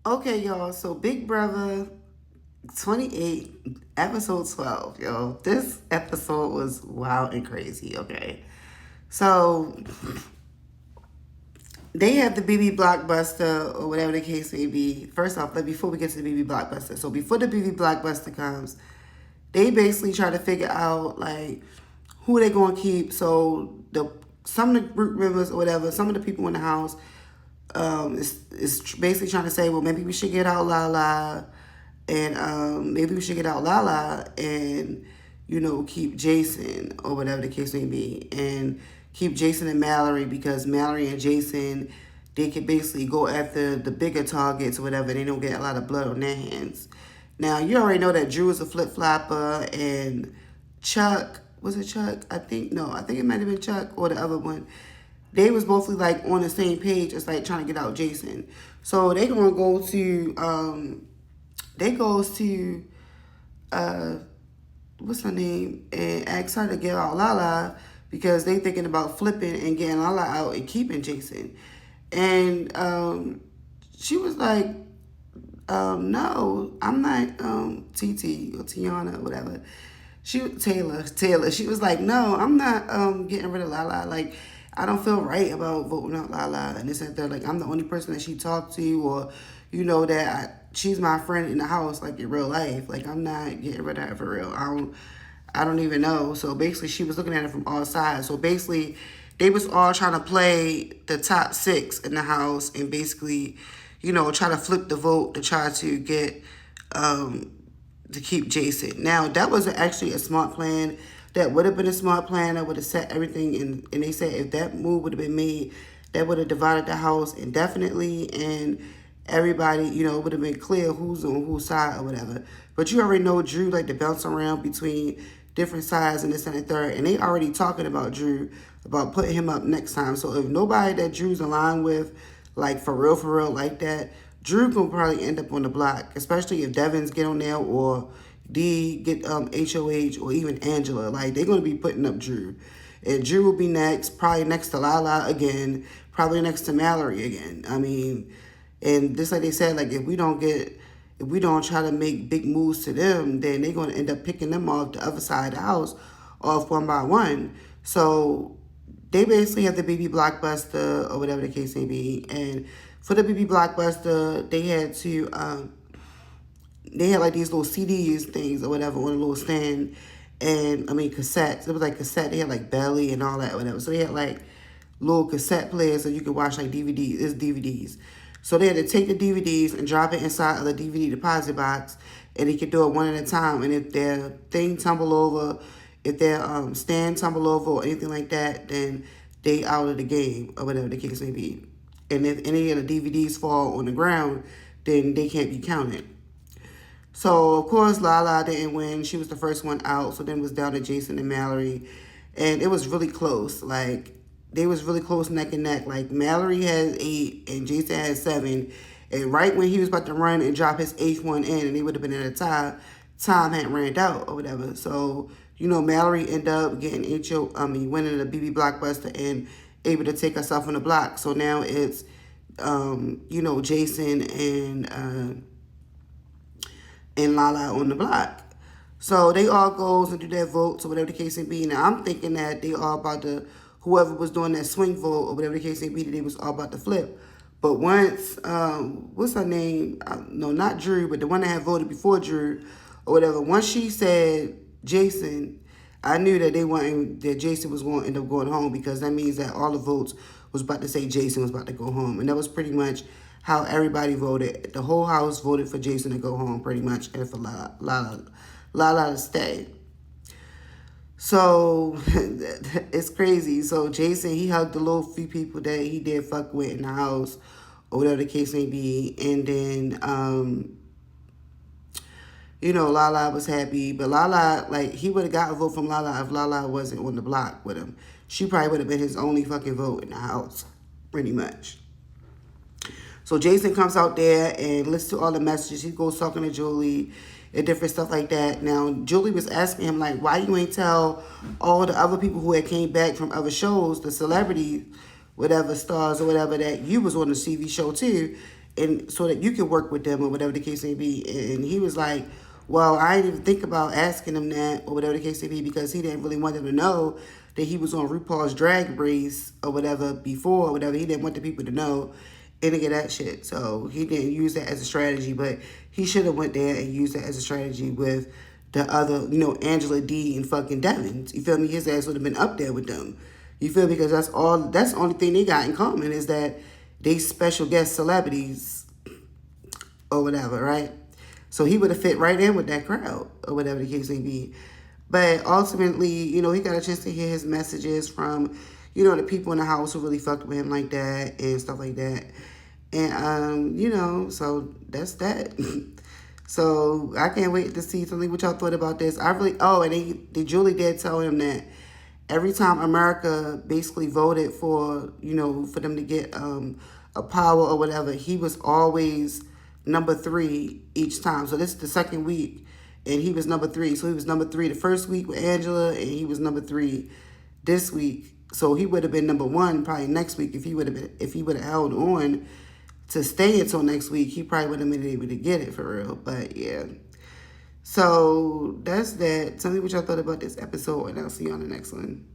Okay, y'all. So Big Brother 28, episode 12, yo. This episode was wild and crazy, okay? So they have the BB Blockbuster or whatever the case may be. First off, like before we get to the BB Blockbuster. So before the BB Blockbuster comes, they basically try to figure out like who they gonna keep. So the some of the group members or whatever, some of the people in the house is basically trying to say, well, maybe we should get out Lala, and maybe we should get out Lala and keep Jason or whatever the case may be, and keep Jason and Mallory because Mallory and Jason they can basically go after the bigger targets or whatever. They don't get a lot of blood on their hands. Now you already know that Drew is a flip flopper and Chuck was it Chuck? I think no, I think it might have been Chuck or the other one. They was mostly like on the same page as like trying to get out Jason. So they gonna go to they goes to uh what's her name and ask her to get out Lala because they thinking about flipping and getting Lala out and keeping Jason. And she was like, no, I'm not TT or Tiana or whatever. Taylor. She was like, no, I'm not getting rid of Lala. Like, I don't feel right about voting out Lala and this and that. Like, I'm the only person that she talked to, or she's my friend in the house, like in real life. Like, I'm not getting rid of her for real. I don't even know. So basically, she was looking at it from all sides. So basically, they was all trying to play the top six in the house and basically, try to flip the vote to try to get to keep Jason. Now that was actually a smart plan. That would have been a smart plan. That would have set everything in. And they said if that move would have been made, that would have divided the house indefinitely, and everybody, would have been clear who's on whose side or whatever. But you already know Drew like to bounce around between different sides and this and the third, and they already talking about Drew about putting him up next time. So if nobody that Drew's aligned with, like for real like that, Drew gonna probably end up on the block, especially if Devins get on there or D get HOH or even Angela. Like they're gonna be putting up Drew. And Drew will be next, probably next to Lala again, probably next to Mallory again. I mean, and just like they said, like if we don't try to make big moves to them, then they're gonna end up picking them off the other side of the house off one by one. So they basically have the BB Blockbuster or whatever the case may be. And for the BB Blockbuster, they had like these little CDs things or whatever on a little stand. And I mean cassettes. It was like cassette. They had like Belly and all that or whatever. So they had like little cassette players so you could watch like DVDs. It's DVDs. So they had to take the DVDs and drop it inside of the DVD deposit box, and they could do it one at a time. And if their thing tumble over, if their stand tumble over or anything like that, then they out of the game or whatever the case may be. And if any of the DVDs fall on the ground, then they can't be counted. So of course Lala didn't win. She was the first one out. So then it was down to Jason and Mallory, and it was really close. Like they was really close neck and neck. Like Mallory had 8 and Jason had 7, and right when he was about to run and drop his 8th one in, and they would have been at a tie, time hadn't ran out or whatever. So Mallory ended up getting winning the BB Blockbuster and able to take herself on the block. So now it's Jason and Lala on the block. So they all goes and do their votes or whatever the case may be. Now I'm thinking that they all about to, whoever was doing that swing vote or whatever the case may be, that they was all about to flip. But once, what's her name? No, not Drew, but the one that had voted before Drew or whatever. Once she said Jason, I knew that that Jason was going to end up going home, because that means that all the votes was about to say Jason was about to go home. And that was pretty much how everybody voted. The whole house voted for Jason to go home pretty much, and for Lala to stay. So it's crazy. So Jason, he hugged the little few people that he did fuck with in the house or whatever the case may be. And then, Lala was happy. But Lala, like, he would have got a vote from Lala if Lala wasn't on the block with him. She probably would have been his only fucking vote in the house, pretty much. So Jason comes out there and listens to all the messages. He goes talking to Julie and different stuff like that. Now, Julie was asking him, like, why you ain't tell all the other people who had came back from other shows, the celebrities, whatever, stars or whatever, that you was on the TV show too. and so that you can work with them or whatever the case may be. And he was like, well, I didn't even think about asking him that or whatever the case may be because he didn't really want them to know that he was on RuPaul's Drag Race or whatever before or whatever. He didn't want the people to know any of that shit. So he didn't use that as a strategy, but he should have went there and used that as a strategy with the other, Angela D and fucking Devin. You feel me? His ass would have been up there with them. You feel me? Because that's the only thing they got in common is that they special guest celebrities or whatever, right? So he would have fit right in with that crowd or whatever the case may be. But ultimately, he got a chance to hear his messages from, the people in the house who really fucked with him like that and stuff like that. And, so that's that. So I can't wait to see something what y'all thought about this. And they Julie did tell him that every time America basically voted for, for them to get a power or whatever, he was always number 3 each time. So this is the second week, and he was number 3. So he was number 3 the first week with Angela, and he was number 3 this week. So he would have been number 1 probably next week if he would have held on to stay until next week. He probably would have been able to get it for real. But yeah. So that's that. Tell me what y'all thought about this episode, and I'll see you on the next one.